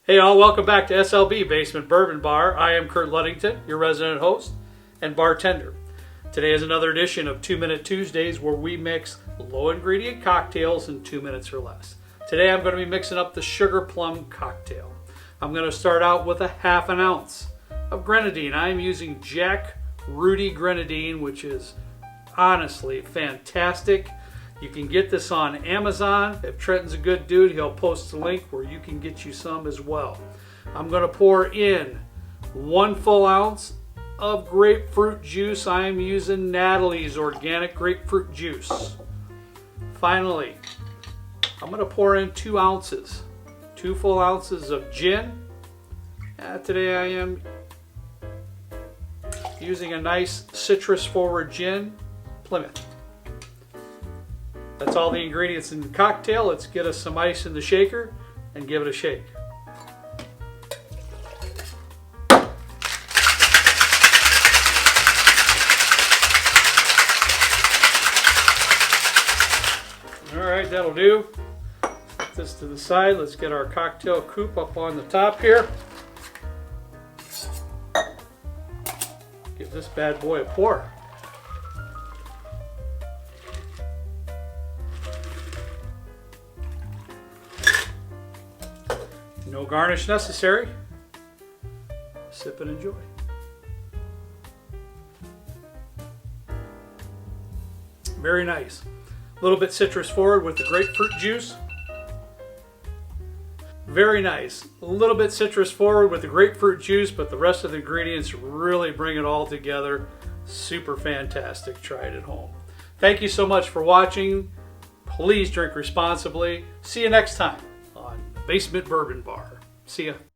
Hey all, welcome back to SLB Basement Bourbon Bar. I am Kurt Ludington, your resident host and bartender. Today is another edition of 2 Minute Tuesdays where we mix low ingredient cocktails in 2 minutes or less. Today I'm going to be mixing up the Sugar Plum cocktail. I'm going to start out with a ½ ounce of grenadine. I am using Jack Rudy grenadine, which is honestly fantastic. You can get this on Amazon. If Trenton's a good dude, he'll post a link where you can get you some as well. I'm going to pour in 1 full ounce of grapefruit juice. I am using Natalie's organic grapefruit juice. Finally, I'm going to pour in 2 ounces, 2 full ounces of gin. Today I am using a nice citrus forward gin, Plymouth. That's all the ingredients in the cocktail. Let's get us some ice in the shaker and give it a shake. All right, that'll do. Set this to the side. Let's get our cocktail coupe up on the top here. Give this bad boy a pour. No garnish necessary. Sip and enjoy. Very nice. A little bit citrus forward with the grapefruit juice. Very nice. A little bit citrus forward with the grapefruit juice, but the rest of the ingredients really bring it all together. Super fantastic. Try it at home. Thank you so much for watching. Please drink responsibly. See you next time on Basement Bourbon Bar. See ya.